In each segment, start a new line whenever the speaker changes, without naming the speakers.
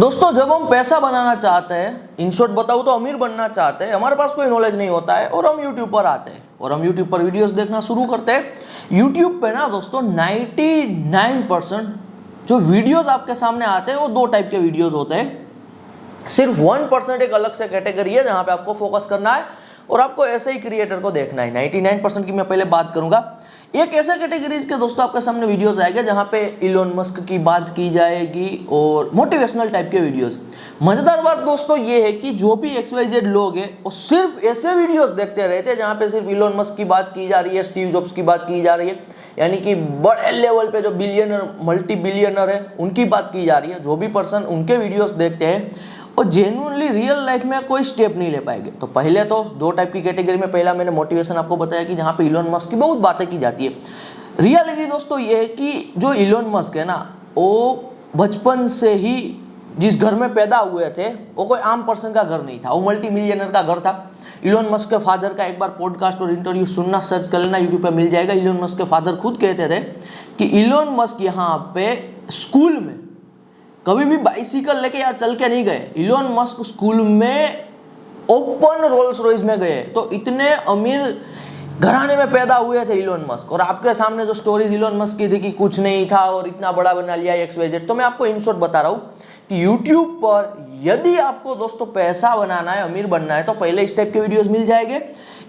दोस्तों जब हम पैसा बनाना चाहते हैं, इन शॉर्ट बताऊँ तो अमीर बनना चाहते हैं, हमारे पास कोई नॉलेज नहीं होता है और हम यूट्यूब पर आते हैं और हम यूट्यूब पर वीडियोस देखना शुरू करते हैं। यूट्यूब पे ना दोस्तों 99% जो वीडियोस आपके सामने आते हैं वो दो टाइप के वीडियोस होते हैं। सिर्फ 1% एक अलग से कैटेगरी है जहाँ पे आपको फोकस करना है और आपको ऐसे ही क्रिएटर को देखना है। 99% की मैं पहले बात करूंगा। एक ऐसा कैटेगरीज के दोस्तों आपके सामने वीडियोस आएंगे जहां पे इलोन मस्क की बात की जाएगी और मोटिवेशनल टाइप के वीडियोस। मजेदार बात दोस्तों ये है कि जो भी XYZ लोग हैं वो सिर्फ ऐसे वीडियोस देखते रहते हैं जहां पे सिर्फ इलोन मस्क की बात की जा रही है, स्टीव जॉब्स की बात की जा रही है, यानी कि बड़े लेवल पे जो बिलियनर मल्टी बिलियनर है उनकी बात की जा रही है। जो भी पर्सन उनके वीडियोस देखते हैं और जेन्युइनली रियल लाइफ में कोई स्टेप नहीं ले पाएंगे। तो पहले तो दो टाइप की कैटेगरी में, पहला मैंने मोटिवेशन आपको बताया कि जहाँ पे इलोन मस्क की बहुत बातें की जाती है। रियलिटी दोस्तों ये है कि जो इलोन मस्क है ना, वो बचपन से ही जिस घर में पैदा हुए थे वो कोई आम पर्सन का घर नहीं था, वो मल्टी मिलियनर का घर था। इलोन मस्क के फादर का एक बार पॉडकास्ट और इंटरव्यू सुनना, सर्च कर लेना, यूट्यूब पे मिल जाएगा। इलोन मस्क के फादर खुद कहते थे कि इलोन मस्क यहाँ पे स्कूल में कभी भी बाइसिकल लेके यार चल के नहीं गए। इलोन मस्क स्कूल में ओपन रोल्स रॉयस में गए। तो इतने अमीर घराने में पैदा हुए थे इलोन मस्क। और आपके सामने जो स्टोरीज इलोन मस्क की थी कि कुछ नहीं था और इतना बड़ा बना लिया XYZ, तो मैं आपको इन शॉर्ट बता रहा हूँ कि यूट्यूब पर यदि आपको दोस्तों पैसा बनाना है, अमीर बनना है, तो पहले इस टाइप के वीडियोस मिल जाएंगे।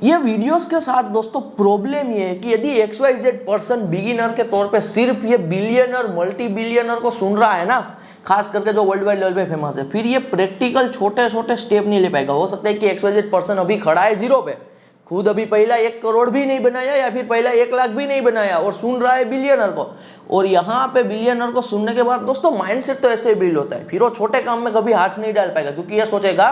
ये वीडियोस के साथ दोस्तों प्रॉब्लम ये है कि यदि XYZ पर्सन बिगिनर के तौर पे सिर्फ ये बिलियनर मल्टी बिलियनर को सुन रहा है ना, खास करके जो वर्ल्ड वाइड लेवल पे फेमस है, फिर ये प्रैक्टिकल छोटे छोटे स्टेप नहीं ले पाएगा। हो सकता है कि XYZ पर्सन अभी खड़ा है जीरो पे, खुद अभी पहला 1 करोड़ भी नहीं बनाया या फिर पहला 1 लाख भी नहीं बनाया और सुन रहा है बिलियनर को। और यहाँ पे बिलियनर को सुनने के बाद दोस्तों माइंडसेट तो ऐसे ही बिल्ड होता है, फिर वो छोटे काम में कभी हाथ नहीं डाल पाएगा, क्योंकि ये सोचेगा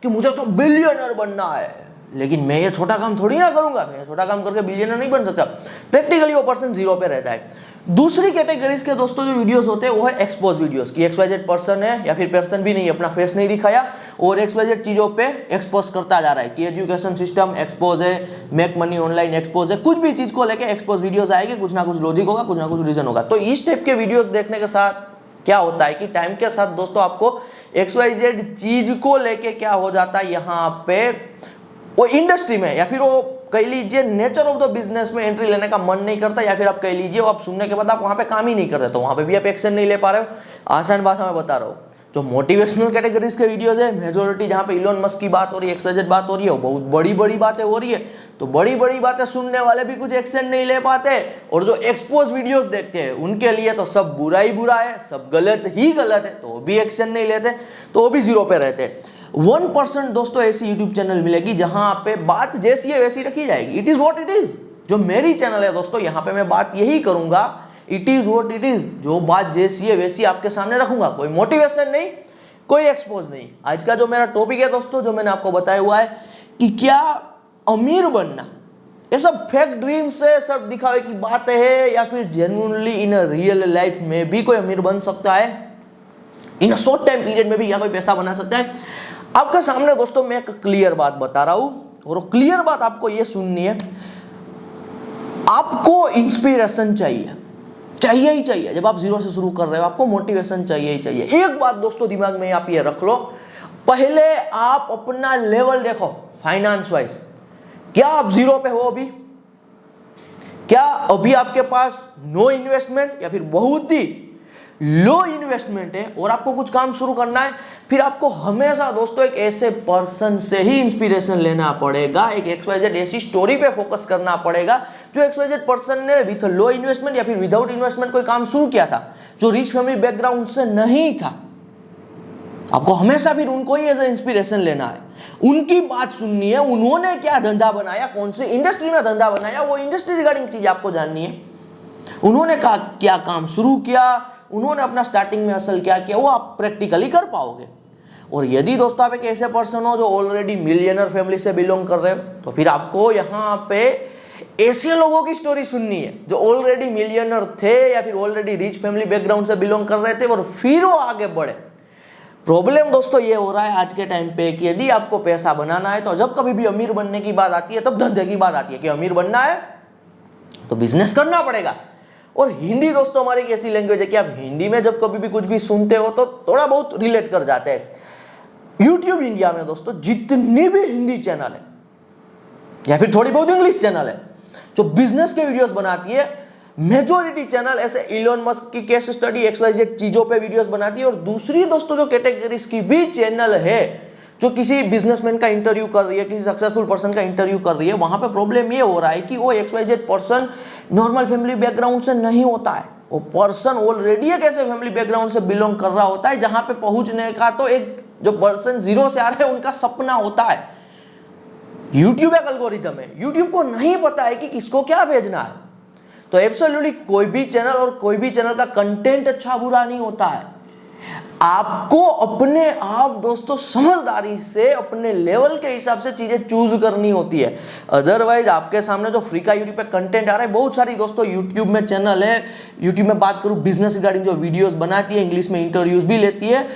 कि मुझे तो बिलियनर बनना है, लेकिन मैं ये छोटा काम थोड़ी ना करूंगा, मैं छोटा काम करके बिलियनर नहीं बन सकता। प्रैक्टिकली वो पर्सन जीरो पे रहता है। दूसरी कैटेगरीज के दोस्तों जो वीडियोस होते हैं वो है एक्सपोज वीडियोस, कि XYZ पर्सन है या फिर पर्सन भी नहीं, अपना फेस नहीं दिखाया और XYZ चीजों पे एक्सपोज करता जा रहा है कि एजुकेशन सिस्टम एक्सपोज है, मेक मनी ऑनलाइन एक्सपोज है, कुछ भी चीज को लेके एक्सपोज वीडियोस आएंगे, कुछ ना कुछ लॉजिक होगा, कुछ ना कुछ रीजन होगा। तो इस टाइप के वीडियोस देखने के साथ क्या होता है कि टाइम के साथ दोस्तों आपको XYZ चीज को लेके क्या हो जाता है, यहाँ पे वो इंडस्ट्री में या फिर वो कह लीजिए नेचर ऑफ द बिजनेस में एंट्री लेने का मन नहीं करता, या फिर आप कह लीजिए आप सुनने के बाद आप वहां पे काम ही नहीं करते, तो वहां पे भी आप एक्शन नहीं ले पा रहे हो। आसान भाषा में बता रहा हूँ, जो मोटिवेशनल कैटेगरीज के वीडियोस है मेजोरिटी, जहाँ पे इलोन मस्क की बात हो रही है, XYZ बात हो रही है, वो बहुत बड़ी बड़ी बातें हो रही है, तो बड़ी बड़ी बातें सुनने वाले भी कुछ एक्शन नहीं ले पाते। और जो एक्सपोज वीडियोस देखते हैं उनके लिए तो सब बुरा ही बुरा है, सब गलत ही गलत है, तो वो भी एक्शन नहीं लेते, तो वो भी जीरो पे रहते हैं। 1% दोस्तों ऐसी यूट्यूब चैनल मिलेगी जहां पे बात जैसी है वैसी रखी जाएगी। It is what it is. जो मेरी चैनल है दोस्तों, यहां पे मैं बात यही करूंगा, it is what it is. जो बात जैसी है वैसी आपके सामने रखूंगा, कोई मोटिवेशन नहीं, कोई एक्सपोज नहीं। आज का जो मेरा टॉपिक है दोस्तों, जो मैंने आपको बताया हुआ है कि क्या अमीर बनना ये सब फेक ड्रीम्स है, सब दिखावे की बातें है, या फिर जेन्युइनली इन रियल लाइफ में भी कोई अमीर बन सकता है, इन शॉर्ट टाइम पीरियड में भी क्या कोई पैसा बना सकता है। आपके सामने दोस्तों मैं एक क्लियर बात बता रहा हूं और क्लियर बात आपको यह सुननी है। आपको इंस्पिरेशन चाहिए, चाहिए ही चाहिए। जब आप जीरो से शुरू कर रहे हो आपको मोटिवेशन चाहिए ही चाहिए। एक बात दोस्तों दिमाग में आप ये रख लो, पहले आप अपना लेवल देखो फाइनेंस वाइज। क्या आप जीरो पे हो अभी? क्या अभी आपके पास नो इन्वेस्टमेंट या फिर बहुत ही लो इन्वेस्टमेंट है और आपको कुछ काम शुरू करना है? फिर आपको हमेशा दोस्तों एक ऐसे पर्सन से ही इंस्पिरेशन लेना पड़ेगा, एक XYZ ऐसी स्टोरी पे फोकस करना पड़ेगा जो XYZ पर्सन ने विथ लो इन्वेस्टमेंट या फिर विदाउट इन्वेस्टमेंट कोई काम शुरू किया था, जो रिच फैमिली बैकग्राउंड से नहीं था। आपको हमेशा फिर उनको ही एज ए इंस्पिरेशन लेना है, उनकी बात सुननी है, उन्होंने क्या धंधा बनाया, कौन सी इंडस्ट्री में धंधा बनाया, वो इंडस्ट्री रिगार्डिंग चीज आपको जाननी है। उन्होंने क्या काम शुरू किया, उन्होंने अपना स्टार्टिंग में असल क्या किया, वो आप प्रैक्टिकली कर पाओगे। और यदि दोस्तों आप एक ऐसे पर्सन हो जो ऑलरेडी मिलियनर फैमिली से बिलोंग कर रहे हो, तो फिर आपको यहाँ पे ऐसे लोगों की स्टोरी सुननी है जो ऑलरेडी मिलियनर थे या फिर ऑलरेडी रिच फैमिली बैकग्राउंड से बिलोंग कर रहे थे और फिर वो आगे बढ़े। प्रॉब्लम दोस्तों ये हो रहा है आज के टाइम पे कि यदि आपको पैसा बनाना है तो जब कभी भी अमीर बनने की बात आती है तब धंधे की बात आती है कि अमीर बनना है तो बिजनेस करना पड़ेगा। और हिंदी दोस्तों हमारी एक ऐसी लैंग्वेज है कि आप हिंदी में जब कभी भी कुछ भी सुनते हो तो थोड़ा बहुत रिलेट कर जाते हैं। यूट्यूब इंडिया में दोस्तों जितनी भी हिंदी चैनल है या फिर थोड़ी बहुत इंग्लिश चैनल है जो बिजनेस के वीडियोस बनाती है, मेजॉरिटी चैनल ऐसे इलोन मस्क की केस स्टडी XYZ चीजों पे वीडियोस बनाती है। और दूसरी दोस्तों जो कैटेगरीज की भी चैनल है जो किसी बिजनेसमैन का इंटरव्यू कर रही है, किसी सक्सेसफुल पर्सन का इंटरव्यू कर रही है, वहां पे प्रॉब्लम ये हो रहा है कि वो XYZ person normal family background से नहीं होता है। वो पर्सन ऑलरेडी एक ऐसे फैमिली बैकग्राउंड से बिलोंग कर रहा होता है जहां पे पहुंचने का तो एक जो पर्सन जीरो से आ रहे हैं उनका सपना होता है। यूट्यूब एक एल्गोरिथम है, यूट्यूब को नहीं पता है कि किसको क्या भेजना है। तो एब्सोल्युटली कोई भी चैनल और कोई भी चैनल का कंटेंट अच्छा बुरा नहीं होता है। आपको अपने आप दोस्तों समझदारी से अपने लेवल के हिसाब से चीजें चूज करनी होती है। अदरवाइज आपके सामने जो फ्री का यूट्यूब पे कंटेंट आ रहा है, बहुत सारी दोस्तों यूट्यूब में चैनल है, यूट्यूब में बात करूं बिजनेस रिगार्डिंग जो वीडियोस बनाती है, इंग्लिश में इंटरव्यूज भी लेती है,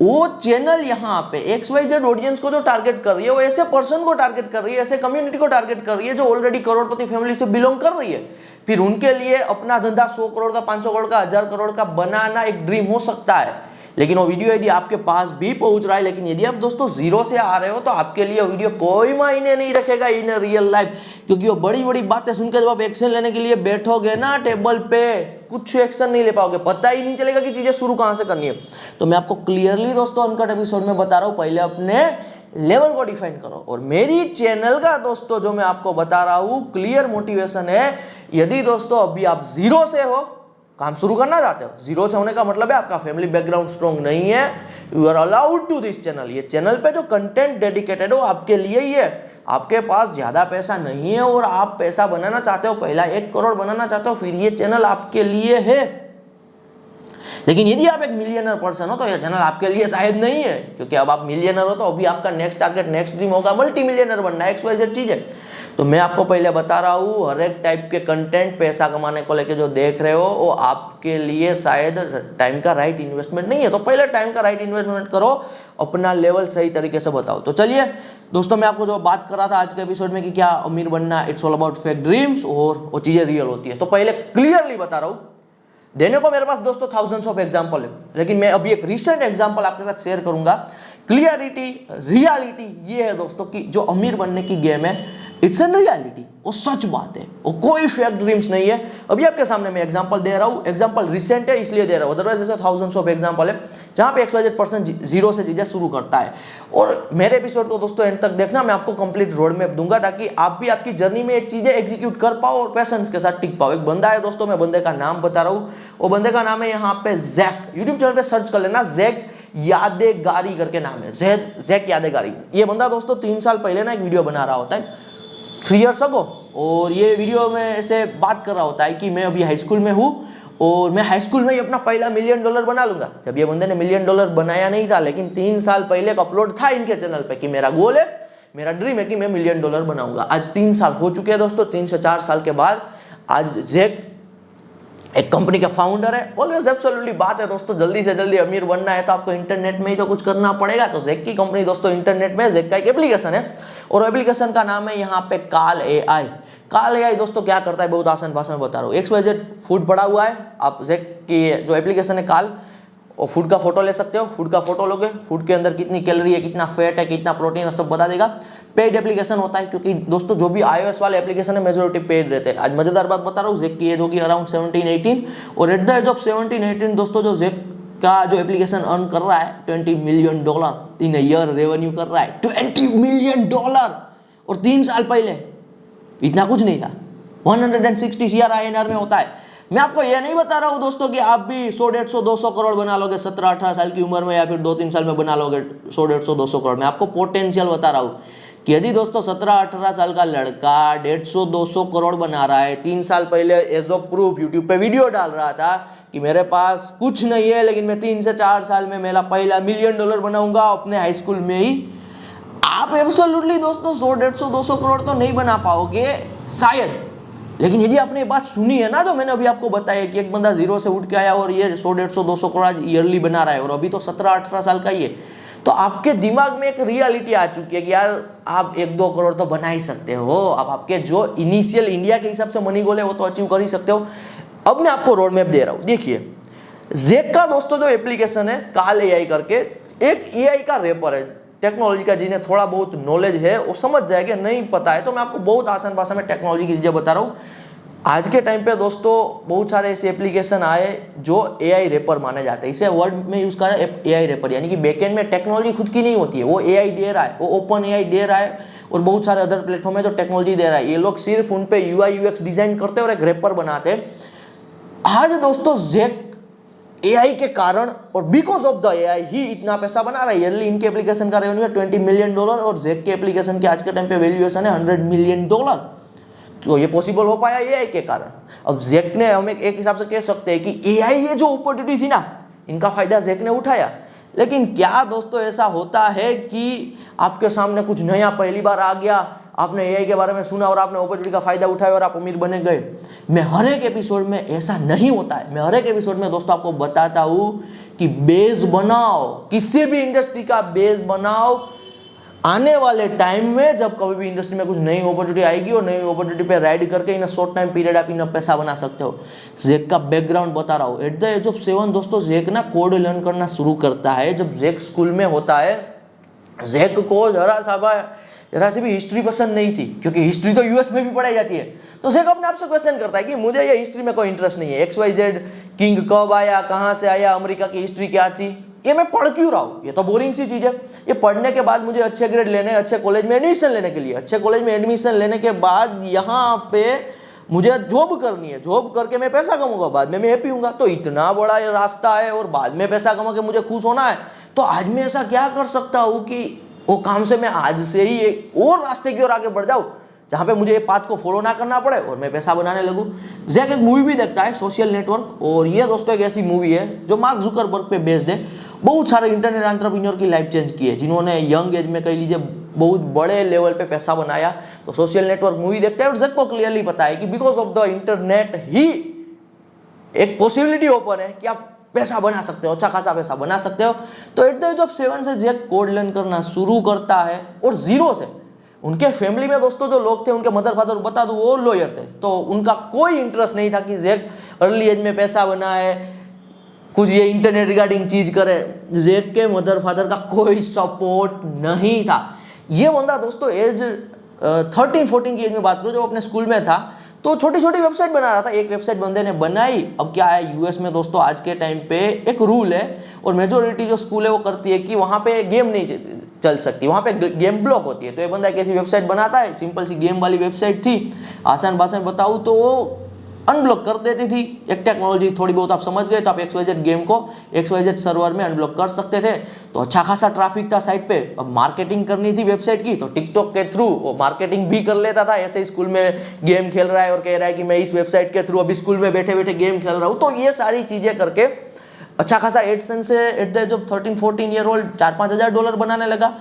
वो चैनल यहाँ पे XYZ ऑडियंस को जो टारगेट कर रही है वो ऐसे पर्सन को टारगेट कर रही है, ऐसे कम्युनिटी को टारगेट कर रही है जो ऑलरेडी करोड़पति फैमिली से बिलोंग कर रही है। फिर उनके लिए अपना धंधा 100 करोड़ का, 500 करोड़ का, 1000 करोड़ का बनाना एक ड्रीम हो सकता है, लेकिन वो वीडियो यदि आपके पास भी पहुंच रहा है, लेकिन यदि आप दोस्तों जीरो से आ रहे हो तो आपके लिए वीडियो कोई मायने नहीं रखेगा इन रियल लाइफ। क्योंकि वो बड़ी बड़ी बातें सुनकर जब आप एक्शन लेने के लिए बैठोगे ना टेबल पे, कुछ एक्शन नहीं ले पाओगे, पता ही नहीं चलेगा कि चीजें शुरू कहां से करनी है। तो मैं आपको क्लियरली दोस्तों अनकट एपिसोड में बता रहा हूं, पहले अपने लेवल को डिफाइन करो। और मेरी चैनल का दोस्तों जो मैं आपको बता रहा हूं क्लियर मोटिवेशन है, यदि दोस्तों अभी आप जीरो से हो, काम शुरू करना चाहते हो, जीरो से होने का मतलब है आपका फैमिली बैकग्राउंड स्ट्रॉन्ग नहीं है, you are allowed to this channel. ये चैनल पे जो कंटेंट डेडिकेटेड हो आपके लिए ही है। आपके पास ज्यादा पैसा नहीं है और आप पैसा बनाना चाहते हो, पहला 1 करोड़ बनाना चाहते हो, फिर ये चैनल आपके लिए है। लेकिन यदि आप एक मिलियनर पर्सन हो तो यह चैनल आपके लिए शायद नहीं है, क्योंकि अब आप मिलियनर हो तो अभी आपका नेक्स्ट टारगेट, नेक्स्ट ड्रीम होगा मल्टी मिलियनर बनना, XYZ चीज है। तो मैं आपको पहले बता रहा हूँ, हर एक टाइप के कंटेंट पैसा कमाने को लेके जो देख रहे हो वो आपके लिए शायद टाइम का राइट इन्वेस्टमेंट नहीं है। तो पहले टाइम का राइट इन्वेस्टमेंट करो, अपना लेवल सही तरीके से बताओ। तो चलिए दोस्तों, मैं आपको जो बात कर रहा था आज के एपिसोड में कि क्या अमीर बनना it's all about fake dreams और वो चीजें रियल होती है। तो पहले क्लियरली बता रहा हूँ, देने को मेरे पास दोस्तों थाउजेंड्स ऑफ एग्जांपल है, लेकिन मैं अभी एक रिसेंट एग्जांपल आपके साथ शेयर करूंगा। क्लियरिटी, रियलिटी ये है दोस्तों कि जो अमीर बनने की गेम है इट्स एन रियलिटी, वो सच बात है, वो कोई फेक ड्रीम्स नहीं है। अभी आपके सामने मैं एग्जांपल दे रहा हूँ, एग्जांपल रिसेंट है इसलिए दे रहा हूँ, अदरवाइज ऐसे थाउजेंड्स ऑफ एग्जांपल है जहाँ पे XYZ पर्सन जीरो से चीजें शुरू करता है। और मेरे एपिसोड को दोस्तों एंड तक देखना, मैं आपको कंप्लीट रोड मैप दूंगा ताकि आप भी आपकी जर्नी में एक चीजें एग्जीक्यूट कर पाओ और पैशंस के साथ टिक पाओ। एक बंदा है दोस्तों, मैं बंदे का नाम बता रहा हूँ, वो बंदे का नाम है यहाँ पे जैक। यूट्यूब चैनल पे सर्च कर लेना, जैक यादेगारी करके नाम है, जैक यादेगारी। ये बंदा दोस्तों 3 साल पहले ना एक वीडियो बना रहा होता है, 3 years ago, और ये वीडियो में ऐसे बात कर रहा होता है कि मैं अभी हाई स्कूल में हूँ और मैं हाई स्कूल में ही अपना पहला $1 मिलियन बना लूंगा। जब ये बंदे ने $1 मिलियन बनाया नहीं था, लेकिन 3 साल पहले एक अपलोड था इनके चैनल पे कि मेरा गोल है, मेरा ड्रीम है कि मैं $1 मिलियन बनाऊंगा। आज 3 साल हो चुके हैं दोस्तों, 3 से 4 साल के बाद आज जैक एक कंपनी का फाउंडर है। ऑलवेज एब्सोल्युटली बात है दोस्तों, जल्दी से जल्दी अमीर बनना है तो आपको इंटरनेट में ही तो कुछ करना पड़ेगा। तो जैक की कंपनी दोस्तों इंटरनेट में, जैक का एक एप्लीकेशन है और एप्लीकेशन का नाम है यहाँ पे काल AI। काल AI दोस्तों क्या करता है, बहुत आसान भाषा में बता रहा हूँ। XYZ फूड पड़ा हुआ है, आप जैक की जो एप्लीकेशन है काल, और फूड का फोटो ले सकते हो। फूड का फोटो लोगे, फूड के अंदर कितनी कैलोरी है, कितना फैट है, कितना प्रोटीन है, सब बता देगा। पेड एप्लीकेशन होता है, क्योंकि दोस्तों जो भी iOS वाले एप्लीकेशन है मेजोरिटी पेड रहते हैं। आज मजेदार बात बता रहा हूँ, जैक की एज होगी अराउंड 17-18, और एट द एज ऑफ 17-18 दोस्तों जो जैक का जो एप्लीकेशन अर्न कर रहा है $20 मिलियन इन ईयर रेवेन्यू कर रहा है, $20 मिलियन। और 3 साल पहले इतना कुछ नहीं था, 160 CR INR में होता है। मैं आपको यह नहीं बता रहा हूं दोस्तों कि आप भी 100, 150, 200 करोड़ बना लोगे 17-18 साल की उम्र में, या फिर 2-3 साल में बना लोगे 100, 150, 200 करोड़। मैं आपको पोटेंशियल बता रहा हूं कि यदि दोस्तों 17-18 साल का लड़का 150, 200 करोड़ बना रहा है, 3 साल पहले एज ऑफ प्रूफ यूट्यूब पे वीडियो डाल रहा था कि मेरे पास कुछ नहीं है, लेकिन मैं 3 से 4 साल में मेरा पहला $1 मिलियन बनाऊंगा अपने हाई स्कूल में ही, आप एब्सोल्युटली दोस्तों 100, 150, 200 करोड़ तो नहीं बना पाओगे शायद। लेकिन यदि आपने ये बात सुनी है ना, जो मैंने अभी आपको बताया कि एक बंदा जीरो से उठ के आया और ये 100, 150, 200 करोड़ ईयरली बना रहा है, और अभी तो 17-18 साल का ही है, तो आपके दिमाग में एक रियलिटी आ चुकी है कि यार आप 1-2 करोड़ तो बना ही सकते हो। अब आपके जो इनिशियल इंडिया के हिसाब से मनी गोल है वो तो अचीव कर ही सकते हो। अब मैं आपको रोड मैप दे रहा हूँ। देखिए जेक का दोस्तों जो एप्लीकेशन है काल एआई करके, एक एआई का रैपर है टेक्नोलॉजी का। जिन्हें थोड़ा बहुत नॉलेज है वो समझ जाएगा, नहीं पता है तो मैं आपको बहुत आसान भाषा में टेक्नोलॉजी की चीजें बता रहा हूँ। आज के टाइम पे दोस्तों बहुत सारे ऐसे एप्लीकेशन आए जो एआई रैपर माने जाते हैं। इसे वर्ड में यूज करा एआई रैपर, यानी कि बैकएंड में टेक्नोलॉजी खुद की नहीं होती है, वो एआई दे रहा है, वो ओपन एआई दे रहा है और बहुत सारे अदर प्लेटफॉर्म है जो टेक्नोलॉजी दे रहा है। ये लोग सिर्फ उन पे यूआई यूएक्स डिजाइन करते और एक रैपर बनाते हैं। आज दोस्तों जेक एआई के कारण और बिकॉज ऑफ द एआई ही इतना पैसा बना रहा है। ईयरली इनके एप्लीकेशन का रेवेन्यू है $20 मिलियन और जेक के एप्लीकेशन की आज के टाइम पे वैल्यूएशन है $100 मिलियन। तो ये पॉसिबल हो पाया एआई के कारण। अब जेक ने, हम एक हिसाब से कह सकते हैं कि एआई ये जो अपॉर्चुनिटी थी ना, इनका फायदा जेक ने उठाया। लेकिन क्या दोस्तों ऐसा होता है कि आपके सामने कुछ नया पहली बार आ गया, आपने एआई के बारे में सुना और आपने अपॉर्चुनिटी का फायदा उठाया और आप अमीर बने गए? मैं हर एक एपिसोड में ऐसा नहीं होता है। मैं हर एक एपिसोड में दोस्तों आपको बताता हूं कि बेस बनाओ, किसी भी इंडस्ट्री का बेस बनाओ। आने वाले टाइम में जब कभी भी इंडस्ट्री में कुछ नई अपॉर्चुनिटी आएगी और नई अपॉर्चुनिटी पे राइड करके इन शॉर्ट टाइम पीरियड आप इन पैसा बना सकते हो। जेक का बैकग्राउंड बता रहा हूँ। एट द एज ऑफ 7 दोस्तों जेक ना कोड लर्न करना शुरू करता है। जब जेक स्कूल में होता है, जेक को जरा सी भी हिस्ट्री पसंद नहीं थी, क्योंकि हिस्ट्री तो यूएस में भी पढ़ाई जाती है। तो जेक अपने आप से क्वेश्चन करता है कि मुझे ये हिस्ट्री में कोई इंटरेस्ट नहीं है। XYZ किंग कब आया, कहाँ से आया, अमेरिका की हिस्ट्री क्या थी, ये मैं पढ़ क्यों रहा हूँ? ये तो बोरिंग सी चीज है। ये पढ़ने के बाद मुझे अच्छे ग्रेड लेने, अच्छे कॉलेज में एडमिशन लेने के लिए, अच्छे कॉलेज में एडमिशन लेने के बाद यहाँ पे मुझे जॉब करनी है, जॉब करके मैं पैसा कमाऊंगा, बाद में मैं हैप्पी हूँगा। तो इतना बड़ा ये रास्ता है और बाद में पैसा कमा के मुझे खुश होना है, तो आज मैं ऐसा क्या कर सकता हूँ कि वो काम से मैं आज से ही एक और रास्ते की ओर आगे बढ़ जाऊँ जहाँ पे मुझे ये पाथ को फॉलो ना करना पड़े और मैं पैसा बनाने लगूँ। जैक एक मूवी भी देखता है, सोशल नेटवर्क, और ये दोस्तों एक ऐसी मूवी है जो मार्क जुकरबर्ग पे बेस्ड है। बहुत सारे इंटरनेट एंटरप्रेन्योर की लाइफ चेंज की है, जिन्होंने यंग एज में कह लीजिए बहुत बड़े लेवल पे पैसा बनाया। तो सोशल नेटवर्क मूवी देखते हैं और जेक को क्लियरली पता है कि बिकॉज ऑफ द इंटरनेट ही एक पॉसिबिलिटी ओपन है कि आप पैसा बना सकते हो, अच्छा खासा पैसा बना सकते हो। तो एट द एज ऑफ 7 से जेक कोड लर्न करना शुरू करता है और जीरो से। उनके फैमिली में दोस्तों जो लोग थे, उनके मदर फादर बता दूं वो लॉयर थे, तो उनका कोई इंटरेस्ट नहीं था कि जेक अर्ली एज में पैसा बनाए, कुछ ये इंटरनेट रिगार्डिंग चीज करे। जेक के मदर फादर का कोई सपोर्ट नहीं था। ये बंदा दोस्तों एज 13-14 की एज में बात करो, जब अपने स्कूल में था तो छोटी छोटी वेबसाइट बना रहा था। एक वेबसाइट बंदे ने बनाई। अब क्या है, यूएस में दोस्तों आज के टाइम पे एक रूल है और मेजोरिटी जो स्कूल है वो करती है कि वहाँ पे गेम नहीं चल सकती, वहाँ पे गेम ब्लॉक होती है। तो ये बंदा एक ऐसी वेबसाइट बनाता है, सिंपल सी गेम वाली वेबसाइट थी। आसान भाषा में बताऊँ तो वो अनब्लॉक कर देती थी। एक टेक्नोलॉजी थोड़ी बहुत आप समझ गए तो आप XYZ गेम को XYZ सर्वर में अनब्लॉक कर सकते थे। तो अच्छा खासा ट्रैफिक था साइट पे। अब मार्केटिंग करनी थी वेबसाइट की, तो टिकटॉक के थ्रू वो मार्केटिंग भी कर लेता था। ऐसे ही स्कूल में गेम खेल रहा है और कह रहा है कि मैं इस वेबसाइट के थ्रू अभी स्कूल में बैठे बैठे गेम खेल रहा हूँ। तो ये सारी चीजें करके अच्छा खासा एडसेंस से at the age of 13-14 year old $4-5 हज़ार बनाने लगा।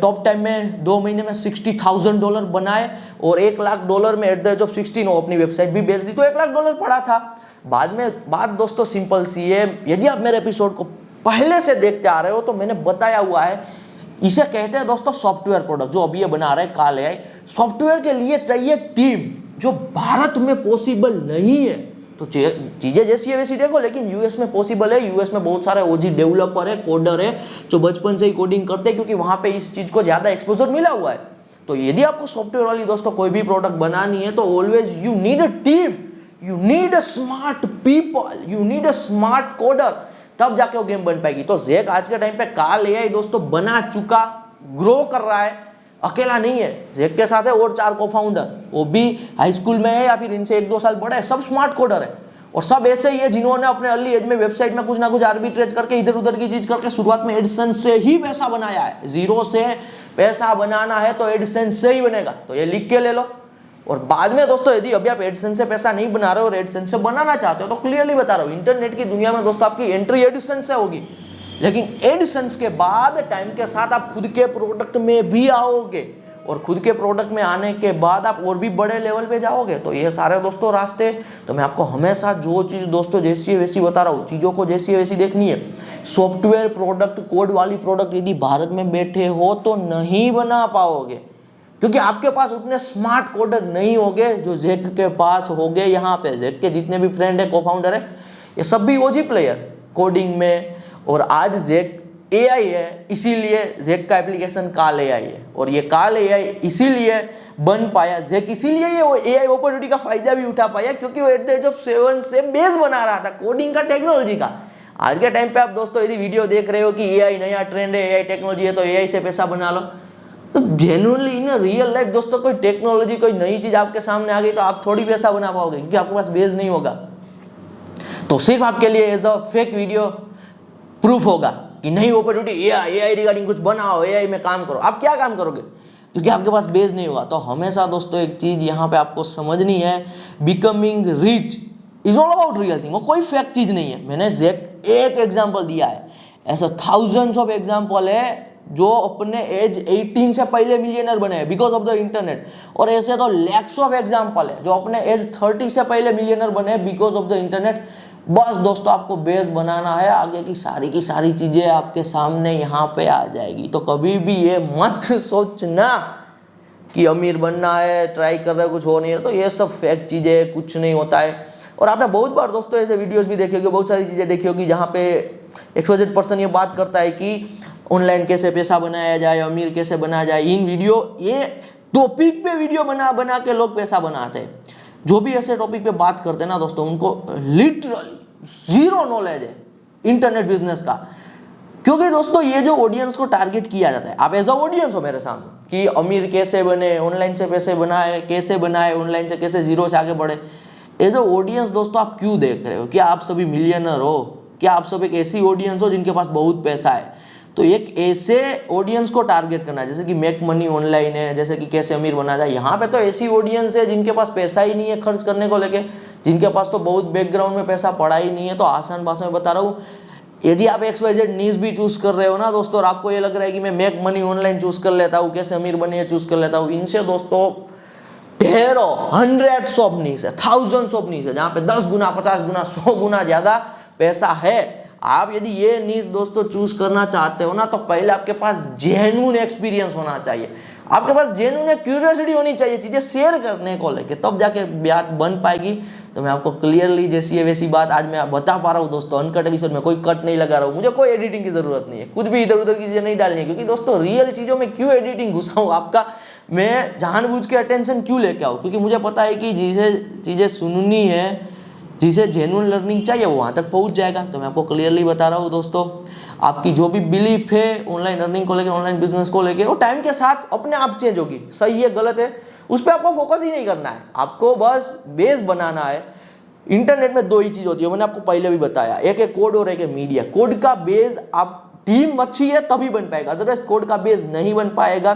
टॉप टाइम में 2 महीने में $60,000 बनाए और $1 लाख में एट द एज ऑफ 16 वो अपनी वेबसाइट भी बेच दी। तो $1 लाख पड़ा था। बाद में बात दोस्तों सिंपल सी है। यदि आप मेरे एपिसोड को पहले से देखते आ रहे हो तो मैंने बताया हुआ है, इसे कहते हैं दोस्तों सॉफ्टवेयर प्रोडक्ट। जो अभी ये बना रहा है काल एआई, सॉफ्टवेयर के लिए चाहिए टीम, जो भारत में पॉसिबल नहीं है। तो चीजें जैसी है वैसी देखो, लेकिन यूएस में पॉसिबल है। यूएस में बहुत सारे ओजी डेवलपर है, कोडर है, जो बचपन से ही कोडिंग करते हैं, क्योंकि वहां पे इस चीज को ज्यादा एक्सपोजर मिला हुआ है। तो यदि आपको सॉफ्टवेयर वाली दोस्तों कोई भी प्रोडक्ट बनानी है तो always you need a team, you need a smart people, you need a smart coder, तब जाके वो गेम बन पाएगी। तो जेक आज के टाइम पे काल एआई दोस्तों बना चुका, ग्रो कर रहा है, अकेला नहीं है। जेक के साथ है और 4 को-फाउंडर, वो भी हाई स्कूल में है या फिर इनसे 1-2 साल बड़े है। सब स्मार्ट कोडर है और सब ऐसे ही है जिन्होंने अपने अर्ली एज में वेबसाइट में कुछ ना कुछ आर्बिट्रेज करके इधर उधर की चीज करके शुरुआत में एडसेंस से ही पैसा बनाया है। जीरो से पैसा बनाना है तो एडसेंस से ही बनेगा। तो ये लिख के ले लो। और बाद में दोस्तों यदि अभी आप एडसेंस से पैसा नहीं बना रहे हो और एडसेंस से बनाना चाहते हो तो क्लियरली बता रहा हूँ, इंटरनेट की दुनिया में दोस्तों आपकी एंट्री एडसेंस से होगी, लेकिन एडसेंस के बाद टाइम के साथ आप खुद के प्रोडक्ट में भी आओगे और खुद के प्रोडक्ट में आने के बाद आप और भी बड़े लेवल पे जाओगे। तो ये सारे दोस्तों रास्ते, तो मैं आपको हमेशा जो चीज़ दोस्तों जैसी है वैसी बता रहा हूँ, चीज़ों को जैसी है वैसी देखनी है। सॉफ्टवेयर प्रोडक्ट, कोड वाली प्रोडक्ट यदि भारत में बैठे हो तो नहीं बना पाओगे। क्योंकि आपके पास उतने स्मार्ट कोडर नहीं होंगे जो जैक के पास होंगे। यहाँ पे जैक के जितने भी फ्रेंड है, को फाउंडर है, ये सब भी ओजी प्लेयर कोडिंग में। और आज जैक एआई है, इसीलिए जैक का एप्लीकेशन काल एआई है। और ये काल एआई इसीलिए बन पाया, जैक इसीलिए ये एआई अपॉर्चुनिटी का फायदा भी उठा पाया, क्योंकि वो एट द एज ऑफ 7 से बेस बना रहा था कोडिंग का, टेक्नोलॉजी का। आज के टाइम पे आप दोस्तों यदि वीडियो देख रहे हो कि एआई नया ट्रेंड है, एआई टेक्नोलॉजी है, तो एआई से पैसा बना लो, तो जेन्युइनली इन रियल लाइफ दोस्तों कोई टेक्नोलॉजी, कोई नई चीज आपके सामने आ गई तो आप थोड़ी पैसा बना पाओगे, क्योंकि आपके पास बेस नहीं होगा। तो सिर्फ आपके लिए as a fake video proof होगा कि नहीं अपॉर्चुनिटी एआई रिगार्डिंग कुछ बनाओ, एआई में काम करो। आप क्या काम करोगे, क्योंकि आपके पास बेस नहीं होगा। तो हमेशा दोस्तों एक चीज यहाँ पे आपको समझनी है, becoming rich is all about real thing. वो कोई फेक चीज नहीं है। मैंने एक एग्जाम्पल दिया है, ऐसा थाउजेंड्स ऑफ एग्जाम्पल है जो अपने एज 18 से पहले मिलियनर बने हैं बिकॉज ऑफ द इंटरनेट। और ऐसे तो लैक्स ऑफ एग्जाम्पल है जो अपने एज 30 से पहले मिलियनर बने हैं बिकॉज ऑफ द इंटरनेट। बस दोस्तों आपको बेस बनाना है, आगे की सारी चीजें आपके सामने यहाँ पे आ जाएगी। तो कभी भी ये मत सोचना कि अमीर बनना है, ट्राई कर रहे हो, कुछ हो नहीं है, तो ये सब फेक चीजें, कुछ नहीं होता है। और आपने बहुत बार दोस्तों ऐसे वीडियोस भी देखे होंगे, बहुत सारी चीजें देखी होगी जहाँ पे XYZ% ये बात करता है कि ऑनलाइन कैसे पैसा बनाया जाए, अमीर कैसे बनाया जाए। इन वीडियो, ये टॉपिक पे वीडियो बना के लोग पैसा बनाते हैं। जो भी ऐसे टॉपिक पे बात करते हैं ना दोस्तों, उनको लिटरली जीरो नॉलेज है इंटरनेट बिजनेस का। क्योंकि दोस्तों ये जो ऑडियंस को टारगेट किया जाता है, आप एज अ ऑडियंस हो मेरे सामने कि अमीर कैसे बने, ऑनलाइन से पैसे बनाए, कैसे बनाए, ऑनलाइन से कैसे जीरो से आगे बढ़े। एज अ ऑडियंस दोस्तों आप क्यों देख रहे हो? क्या आप सभी मिलियनर हो? क्या आप सब एक ऐसी ऑडियंस हो जिनके पास बहुत पैसा है? तो एक ऐसे ऑडियंस को टारगेट करना, जैसे कि मेक मनी ऑनलाइन है, जैसे कि कैसे अमीर बना जाए। यहाँ पे तो ऐसी ऑडियंस है जिनके पास पैसा ही नहीं है खर्च करने को लेके, जिनके पास तो बहुत बैकग्राउंड में पैसा पड़ा ही नहीं है। तो आसान भाषा में बता रहा हूँ, यदि आप XYZ नीश भी चूज कर रहे हो ना दोस्तों, और आपको ये लग रहा है कि मैं मेक मनी ऑनलाइन चूज कर लेता हूँ, कैसे अमीर बने चूज कर लेता हूँ, इनसे दोस्तों ढेरों, हंड्रेड्स ऑफ नीश है, थाउजेंड्स ऑफ नीश है, जहाँ पे 10 गुना, 50 गुना, 100 गुना ज्यादा पैसा है। आप यदि ये नीश दोस्तों चूज करना चाहते हो ना, तो पहले आपके पास जेन्युइन एक्सपीरियंस होना चाहिए, आपके पास जेन्युइन क्यूरियोसिटी होनी चाहिए चीजें शेयर करने को लेके, तब जाके बात बन पाएगी। तो मैं आपको क्लियरली जैसी है वैसी बात आज मैं बता पा रहा हूँ दोस्तों। अनकट एपिसोड में कोई कट नहीं लगा रहा हूँ, मुझे कोई एडिटिंग की जरूरत नहीं है, कुछ भी इधर उधर की चीजें नहीं डालनी है, क्योंकि दोस्तों रियल चीजों में क्यों एडिटिंग घुसाऊँ आपका, मैं जानबूझ के अटेंशन क्यों लेके आऊँ? क्योंकि मुझे पता है कि जिसे चीजें सुननी है, जिसे जेन्युइन लर्निंग चाहिए, वो वहाँ तक पहुँच जाएगा। तो मैं आपको क्लियरली बता रहा हूँ दोस्तों, आपकी जो भी बिलीफ है ऑनलाइन अर्निंग को लेके, ऑनलाइन बिजनेस को लेके, वो टाइम के साथ अपने आप चेंज होगी। सही है गलत है उस पर आपको फोकस ही नहीं करना है, आपको बस बेस बनाना है। इंटरनेट में 2 ही चीज होती है, मैंने आपको पहले भी बताया, एक है कोड और एक है मीडिया। कोड का बेस, आप टीम अच्छी है तभी बन पाएगा, अदरवाइज कोड का बेस नहीं बन पाएगा।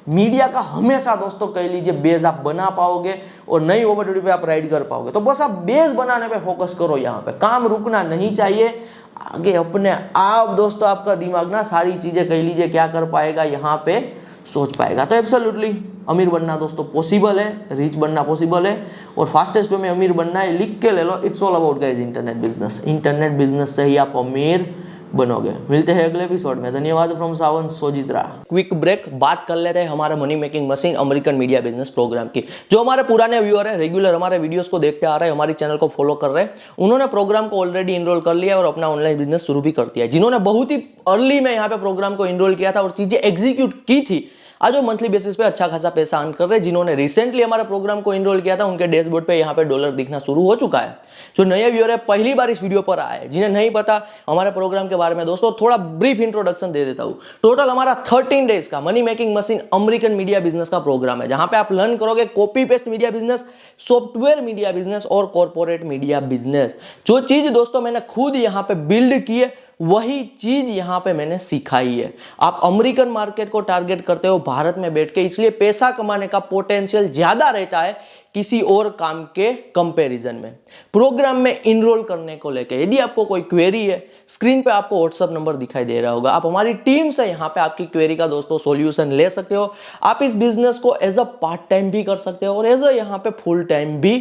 मीडिया का हमेशा दोस्तों कह लीजिए बेस आप बना पाओगे और नई अपॉर्चुनिटी पे आप राइड कर पाओगे। तो बस आप बेस बनाने पे फोकस करो, यहाँ पे काम रुकना नहीं चाहिए। आगे अपने आप दोस्तों आपका दिमाग ना सारी चीजें कह लीजिए क्या कर पाएगा, यहाँ पे सोच पाएगा। तो एब्सोल्युटली अमीर बनना दोस्तों पॉसिबल है, रिच बनना पॉसिबल है, और फास्टेस्ट वे में अमीर बनना है, लिख के ले लो, it's all about guys internet business. Internet business से ही आप अमीर बनोगे। मिलते हैं अगले एपिसोड में, धन्यवाद from Savan Sojitra. Quick break, बात कर लेते हैं हमारे money making machine American media business program की। जो हमारे पुराने व्यूअर है, रेगुलर हमारे वीडियोस को देखते आ रहे हैं, हमारी चैनल को फॉलो कर रहे हैं, उन्होंने प्रोग्राम को ऑलरेडी इनरोल कर लिया और अपना ऑनलाइन बिजनेस शुरू भी कर दिया है। जिन्होंने बहुत ही अर्ली में यहाँ पे प्रोग्राम को इनरोल किया था और चीजें एग्जीक्यूट की थी, आज वो मंथली बेसिस पे अच्छा खासा पैसा अर्न कर रहे हैं। जिन्होंने रिसेंटली हमारे प्रोग्राम को इनरोल किया था, उनके डैशबोर्ड पे यहाँ पे डॉलर दिखना शुरू हो चुका है। जो नए व्यूअर है, पहली बार इस वीडियो पर आए, जिन्हें नहीं पता हमारे प्रोग्राम के बारे में, दोस्तों थोड़ा ब्रीफ इंट्रोडक्शन दे देता हूँ। टोटल हमारा 13 डेज का money making machine American media business का प्रोग्राम है, जहां पे आप लर्न करोगे copy paste media business, software media business और कॉर्पोरेट मीडिया बिजनेस। जो चीज दोस्तों मैंने खुद यहाँ पे बिल्ड की है, वही चीज यहां पे मैंने सिखाई है। आप अमेरिकन मार्केट को टारगेट करते हो भारत में बैठ के, इसलिए पैसा कमाने का पोटेंशियल ज्यादा रहता है किसी और काम के कंपैरिजन में। प्रोग्राम में इनरोल करने को लेकर यदि आपको कोई क्वेरी है, स्क्रीन पे आपको व्हाट्सएप नंबर दिखाई दे रहा होगा, आप हमारी टीम से यहाँ पे आपकी क्वेरी का दोस्तों सॉल्यूशन ले सकते हो। आप इस बिजनेस को एज अ पार्ट टाइम भी कर सकते हो और एज अ यहाँ पे फुल टाइम भी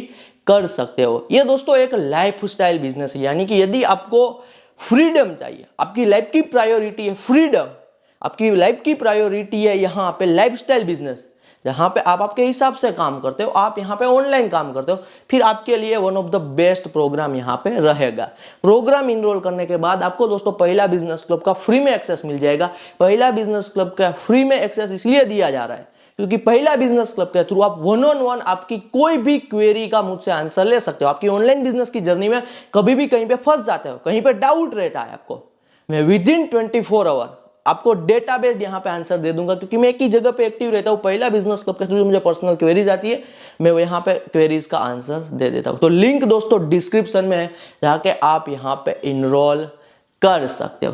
कर सकते हो। ये दोस्तों एक लाइफ स्टाइल बिजनेस है, यानी कि यदि आपको फ्रीडम चाहिए, आपकी लाइफ की प्रायोरिटी है फ्रीडम, आपकी लाइफ की प्रायोरिटी है यहाँ पे लाइफस्टाइल बिजनेस, जहाँ पे आप आपके हिसाब से काम करते हो, आप यहाँ पे ऑनलाइन काम करते हो, फिर आपके लिए one of the best program यहाँ पे रहेगा। प्रोग्राम इनरोल करने के बाद आपको दोस्तों पहला बिजनेस क्लब का फ्री में एक्सेस मिल जाएगा। पहला बिजनेस क्लब का फ्री में एक्सेस इसलिए दिया जा रहा है क्योंकि पहला बिजनेस क्लब के थ्रू आप वन ऑन वन आपकी कोई भी क्वेरी का मुझसे आंसर ले सकते हो। आपकी ऑनलाइन बिजनेस की जर्नी में कभी भी कहीं पे फंस जाते हो, कहीं पे डाउट रहता है आपको, मैं विद इन 24 आवर आपको डेटाबेस यहाँ पे आंसर दे दूंगा, क्योंकि मैं एक ही जगह पे एक्टिव रहता हूँ। पहला बिजनेस क्लब के थ्रू मुझे पर्सनल क्वेरीज आती है, मैं वो यहाँ पे क्वेरीज का आंसर दे देता हूँ। तो लिंक दोस्तों डिस्क्रिप्शन में है, जाके आप यहाँ पे इनरोल कर सकते हो।